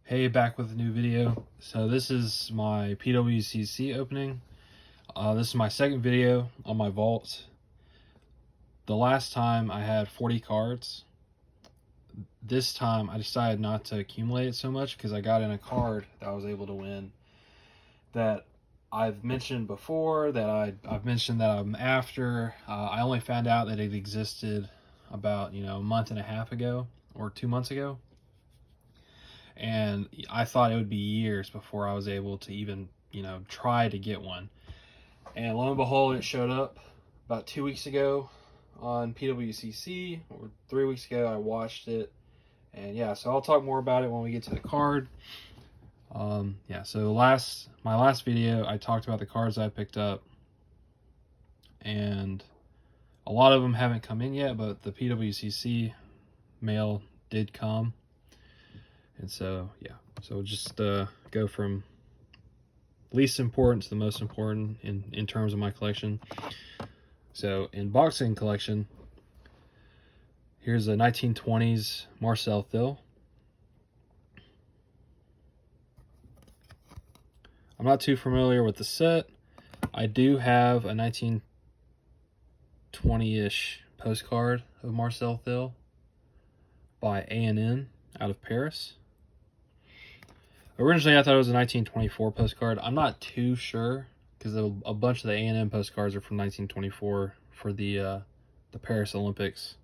Hey, back with a new video. So this is my PWCC opening. This is my second video on my vault. The last time I had 40 cards. This time I decided not to accumulate it so much because I got in a card that I was able to win that I've mentioned before, that I've mentioned that I'm after. I only found out that it existed about a month and a half ago or 2 months ago. And I thought it would be years before I was able to even, try to get one. And lo and behold, it showed up about 2 weeks ago on PWCC, or 3 weeks ago. I watched it, and yeah, so I'll talk more about it when we get to the card. So my last video, I talked about the cards I picked up, and a lot of them haven't come in yet, but the PWCC mail did come. And so, yeah, so we'll just go from least important to the most important in terms of my collection. So in boxing collection, here's a 1920s Marcel Thill. I'm not too familiar with the set. I do have a 1920-ish postcard of Marcel Thill by A&N out of Paris. Originally, I thought it was a 1924 postcard. I'm not too sure because a bunch of the A&M postcards are from 1924 for the Paris Olympics.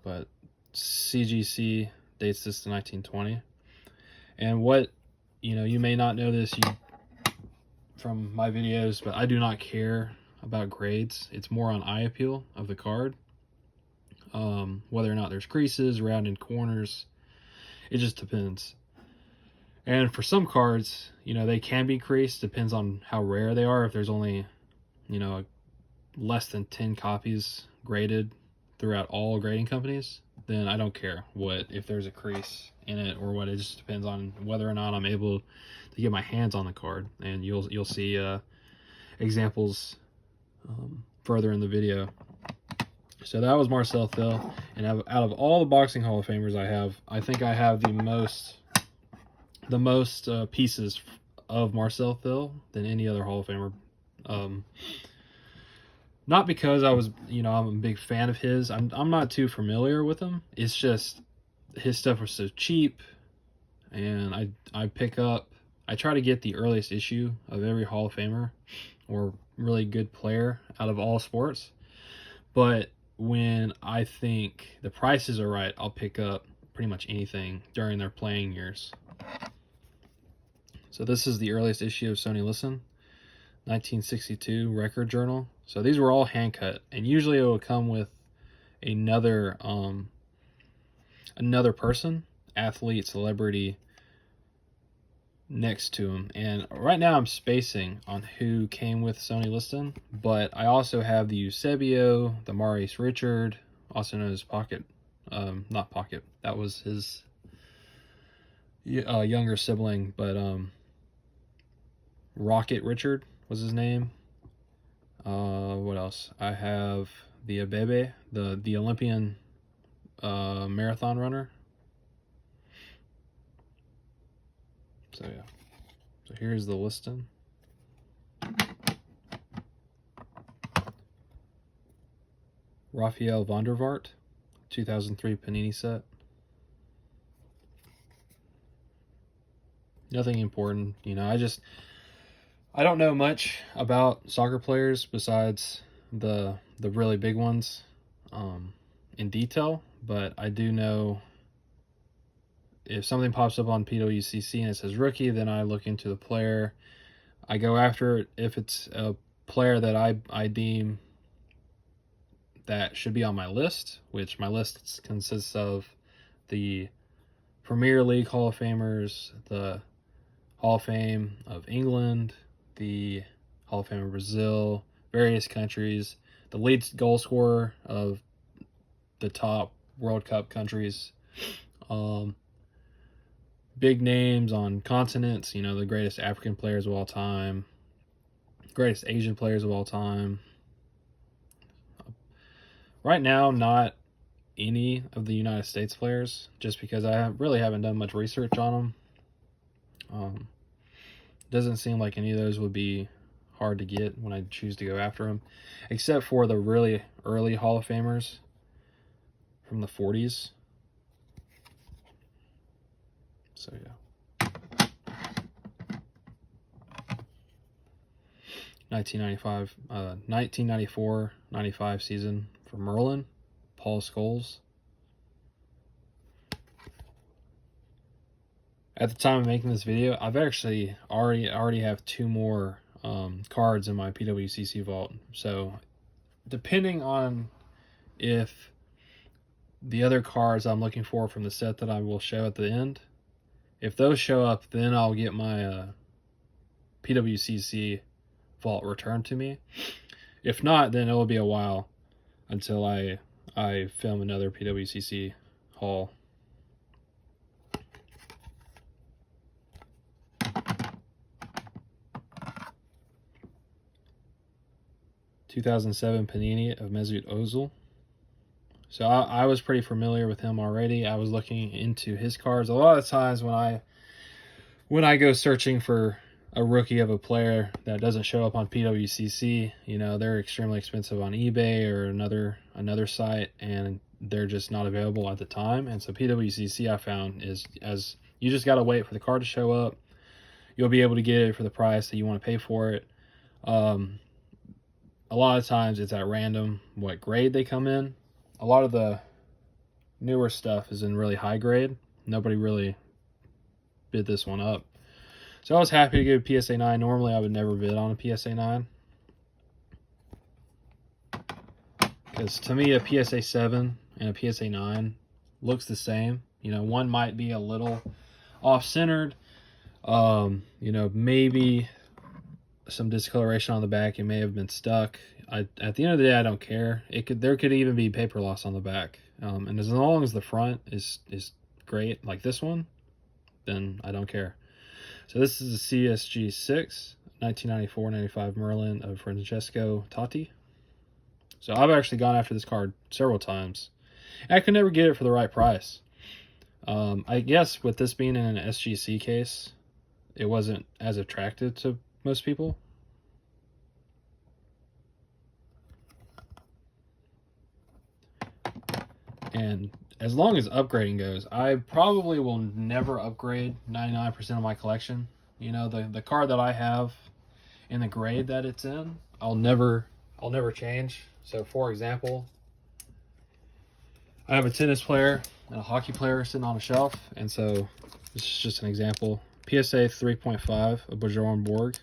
But CGC dates this to 1920. And what, you may not know this from my videos, but I do not care about grades. It's more on eye appeal of the card. Whether or not there's creases, rounded corners. It just depends. And for some cards, they can be creased. Depends on how rare they are. If there's only, less than 10 copies graded throughout all grading companies, then I don't care if there's a crease in it or what. It just depends on whether or not I'm able to get my hands on the card. And you'll see examples further in the video. So that was Marcel Thill, and out of all the boxing Hall of Famers I think I have the most pieces of Marcel Thill than any other Hall of Famer. Not because I'm a big fan of his. I'm not too familiar with him. It's just his stuff was so cheap, and I try to get the earliest issue of every Hall of Famer or really good player out of all sports, but when I think the prices are right, I'll pick up pretty much anything during their playing years. So this is the earliest issue of Sony Listen, 1962 record journal. So these were all hand cut, and usually it will come with another person, athlete, celebrity, next to him. And right now I'm spacing on who came with Sony Liston, but I also have the Eusebio, the Maurice Richard, also known as Pocket, not Pocket, that was his younger sibling, but Rocket Richard was his name. What else? I have the Abebe, the Olympian marathon runner. So yeah, so here's the listing. Raphael van der Vaart, 2003 Panini set. Nothing important, I don't know much about soccer players besides the really big ones in detail, but I do know if something pops up on PWCC and it says rookie, then I look into the player. I go after it if it's a player that I deem that should be on my list, which my list consists of the Premier League Hall of Famers, the Hall of Fame of England, the Hall of Fame of Brazil, various countries, the lead goal scorer of the top World Cup countries, big names on continents, the greatest African players of all time, greatest Asian players of all time. Right now, not any of the United States players, just because I really haven't done much research on them. Doesn't seem like any of those would be hard to get when I choose to go after them, except for the really early Hall of Famers from the 40s. So yeah. 1994-95 season for Merlin, Paul Scholes. At the time of making this video, I've actually already have 2 more cards in my PWCC vault. So depending on if the other cards I'm looking for from the set that I will show at the end, if those show up, then I'll get my PWCC vault returned to me. If not, then it will be a while until I film another PWCC haul. '2007 Panini of Mesut Ozil. So I was pretty familiar with him already. I was looking into his cards. A lot of times when I go searching for a rookie of a player that doesn't show up on PWCC, you know, they're extremely expensive on eBay or another site, and they're just not available at the time. And so PWCC, I found, is as you just got to wait for the card to show up. You'll be able to get it for the price that you want to pay for it. A lot of times it's at random what grade they come in. A lot of the newer stuff is in really high grade. Nobody really bid this one up. So I was happy to get a PSA 9. Normally I would never bid on a PSA 9. Because to me a PSA 7 and a PSA 9 looks the same. You know, one might be a little off-centered. You know, maybe some discoloration on the back. It may have been stuck. At the end of the day, I don't care. There could even be paper loss on the back. And as long as the front is great, like this one, then I don't care. So this is a CSG 6, 1994-95 Merlin of Francesco Totti. So I've actually gone after this card several times. And I could never get it for the right price. I guess with this being in an SGC case, it wasn't as attractive to most people. And as long as upgrading goes, I probably will never upgrade 99% of my collection. You know, the card that I have in the grade that it's in, I'll never change. So for example, I have a tennis player and a hockey player sitting on a shelf, and so this is just an example. PSA 3.5 of Bjorn Borg.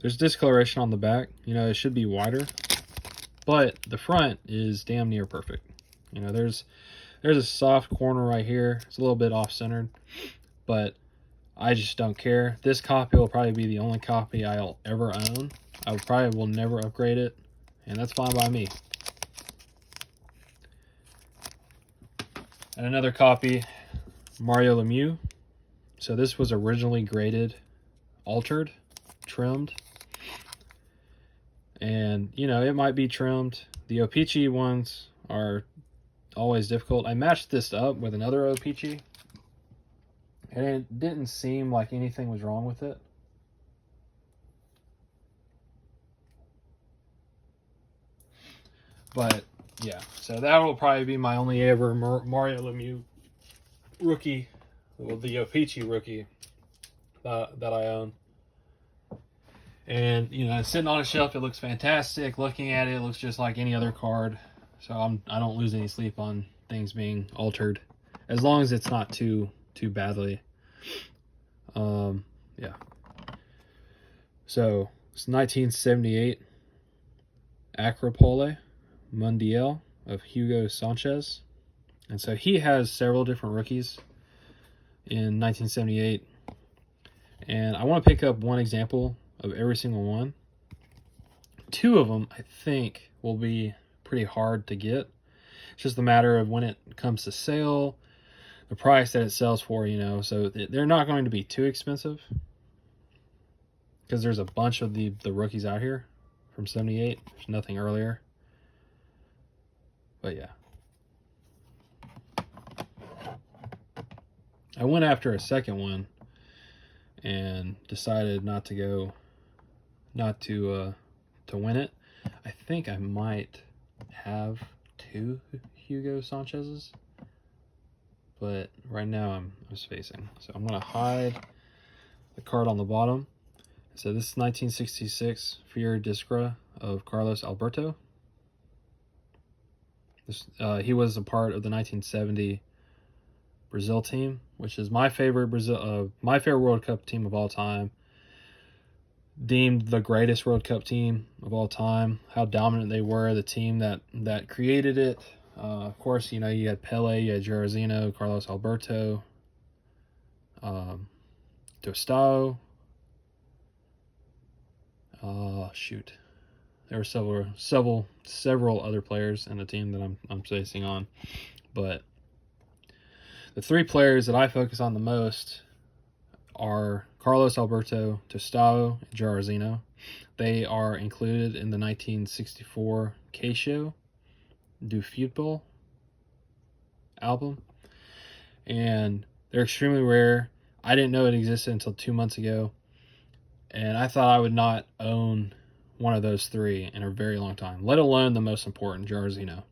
There's discoloration on the back. You know, it should be wider, but the front is damn near perfect. You know, there's a soft corner right here. It's a little bit off-centered, but I just don't care. This copy will probably be the only copy I'll ever own. I probably will never upgrade it, and that's fine by me. And another copy, Mario Lemieux. So this was originally graded, altered, trimmed. And, you know, it might be trimmed. The O-Pee-Chee ones are always difficult. I matched this up with another O-Pee-Chee, and it didn't seem like anything was wrong with it. But, yeah, so that will probably be my only ever Mario Lemieux rookie, well, the O-Pee-Chee rookie that I own. And, you know, sitting on a shelf, it looks fantastic. Looking at it, it looks just like any other card. So I don't lose any sleep on things being altered, as long as it's not too badly. Yeah. So it's 1978 Acropole Mundial of Hugo Sanchez. And so he has several different rookies in 1978. And I want to pick up one example of every single one. 2 of them, I think, will be pretty hard to get. It's just a matter of when it comes to sale, the price that it sells for, you know. So they're not going to be too expensive, because there's a bunch of the rookies out here. from 78. There's nothing earlier. But yeah. I went after a second one and decided not to win it. I think I might have 2 Hugo Sanchez's, but right now I'm spacing. So I'm gonna hide the card on the bottom. So this is 1966 Fiore Discra of Carlos Alberto. He was a part of the 1970 Brazil team, which is my favorite World Cup team of all time. Deemed the greatest World Cup team of all time. How dominant they were, the team that created it. Of course, you had Pele, you had Jairzinho, Carlos Alberto, Tostao. There were several other players in the team that I'm spacing on, but the 3 players that I focus on the most are Carlos Alberto, Tostao, and Jairzinho. They are included in the 1964 Queixo do Futebol album, and they're extremely rare. I didn't know it existed until 2 months ago, and I thought I would not own one of those 3 in a very long time, let alone the most important, Jairzinho.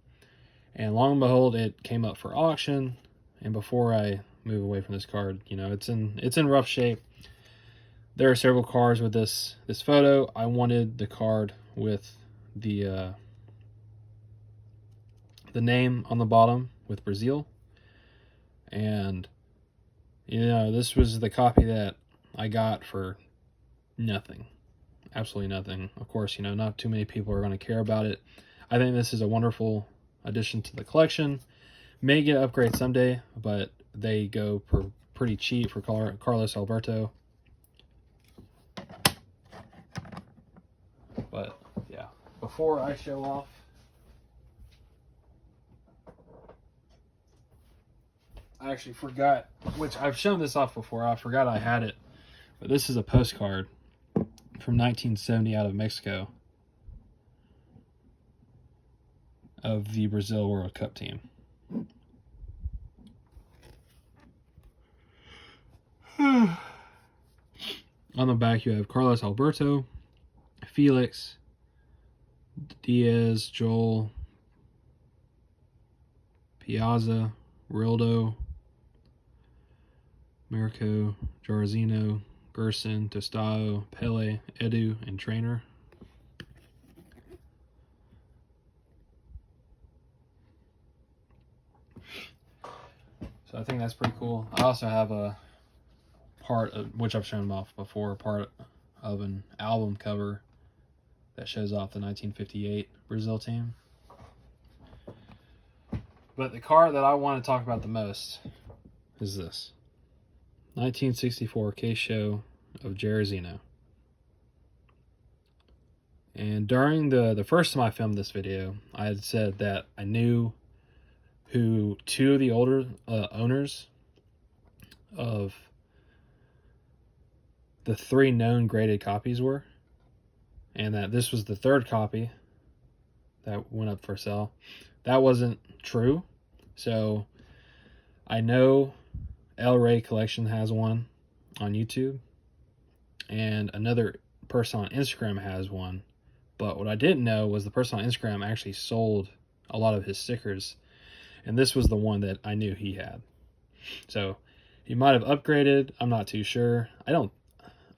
And long and behold, it came up for auction. And before I move away from this card, it's in rough shape. There are several cards with this photo. I wanted the card with the name on the bottom with Brazil, and this was the copy that I got for nothing, absolutely nothing. Of course, not too many people are going to care about it. I think this is a wonderful addition to the collection. May get an upgrade someday, but they go pretty cheap for Carlos Alberto. But yeah, before I show off, I actually forgot, which I've shown this off before. I forgot I had it, but this is a postcard from 1970 out of Mexico of the Brazil World Cup team. On the back, you have Carlos Alberto, Felix, Diaz, Joel, Piazza, Rildo, Marco, Jairzinho, Gerson, Tostao, Pele, Edu, and Trainer. So I think that's pretty cool. I also have a part of, which I've shown off before, part of an album cover that shows off the 1958 Brazil team. But the card that I want to talk about the most is this 1964 Queixo of Jairzinho. And during the first time I filmed this video, I had said that I knew who 2 of the older owners of the 3 known graded copies were, and that this was the 3rd copy that went up for sale. That wasn't true. So I know El Rey Collection has one on YouTube, and another person on Instagram has one. But what I didn't know was the person on Instagram actually sold a lot of his stickers, and this was the one that I knew he had. So he might have upgraded. I'm not too sure. I don't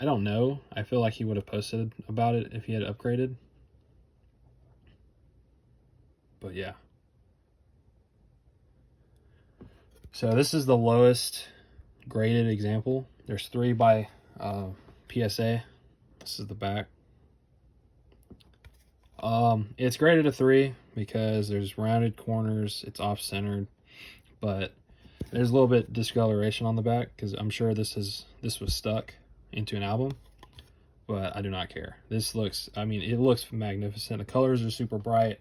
know. I feel like he would have posted about it if he had upgraded. But yeah. So this is the lowest graded example. There's 3 by PSA. This is the back. It's graded a 3 because there's rounded corners. It's off-centered, but there's a little bit discoloration on the back because I'm sure this was stuck into an album, but I do not care. This looks, it looks magnificent. The colors are super bright.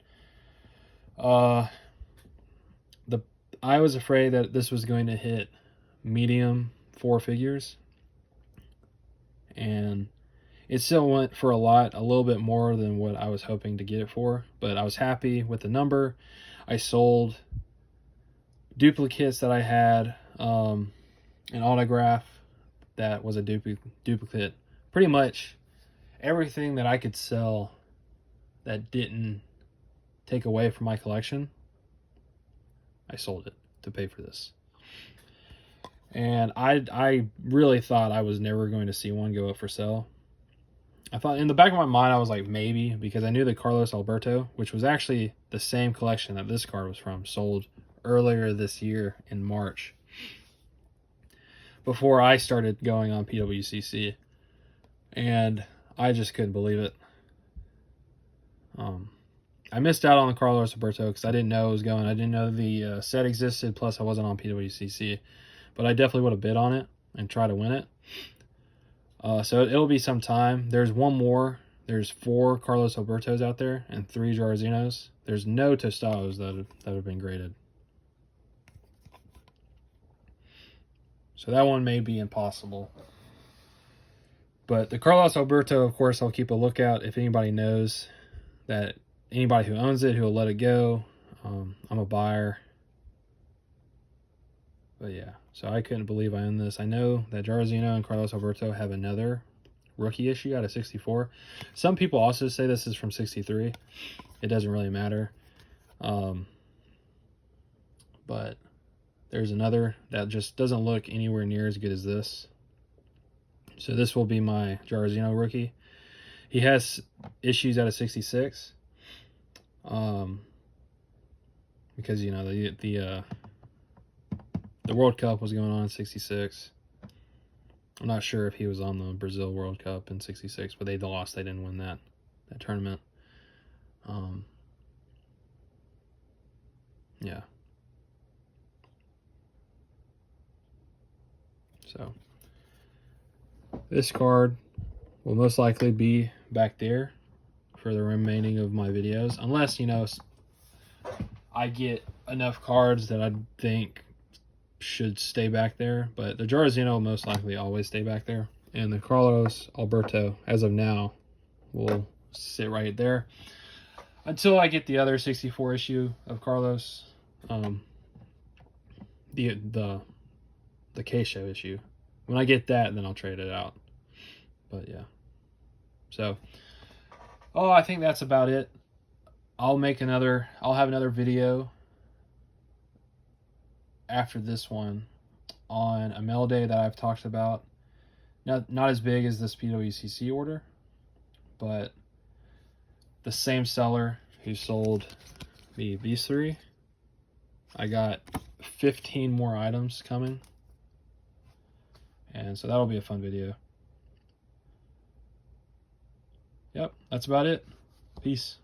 I was afraid that this was going to hit medium 4 figures, and It still went for a little bit more than what I was hoping to get it for, but I was happy with the number. I sold duplicates that I had, an autograph that was a duplicate. Pretty much everything that I could sell that didn't take away from my collection, I sold it to pay for this. And I really thought I was never going to see one go up for sale. I thought in the back of my mind, I was like, maybe, because I knew that Carlos Alberto, which was actually the same collection that this card was from, sold earlier this year in March, before I started going on PWCC. And I just couldn't believe it. I missed out on the Carlos Alberto because I didn't know it was going. I didn't know the set existed, plus I wasn't on PWCC. But I definitely would have bid on it and try to win it. So it'll be some time. There's one more. There's 4 Carlos Albertos out there and 3 Jairzinhos. There's no Tostados that have been graded. So that one may be impossible. But the Carlos Alberto, of course, I'll keep a lookout. If anybody knows that, anybody who owns it, who will let it go, I'm a buyer. But yeah, so I couldn't believe I own this. I know that Jairzinho and Carlos Alberto have another rookie issue out of 64. Some people also say this is from 63. It doesn't really matter. But there's another that just doesn't look anywhere near as good as this. So this will be my Jairzinho rookie. He has issues out of 66. Because, you know, the World Cup was going on in 66. I'm not sure if he was on the Brazil World Cup in 66, but they lost. They didn't win that tournament. Yeah. So this card will most likely be back there for the remaining of my videos, unless, you know, I get enough cards that I think should stay back there. But the Jairzinho will most likely always stay back there, and the Carlos Alberto, as of now, will sit right there until I get the other 64 issue of Carlos, the K-Show issue. When I get that, then I'll trade it out. But yeah, so I think that's about it. I'll have another video after this one on a mail day that I've talked about. Not as big as this PWCC order, but the same seller who sold me these 3. I got 15 more items coming, and so that'll be a fun video. Yep, that's about it. Peace.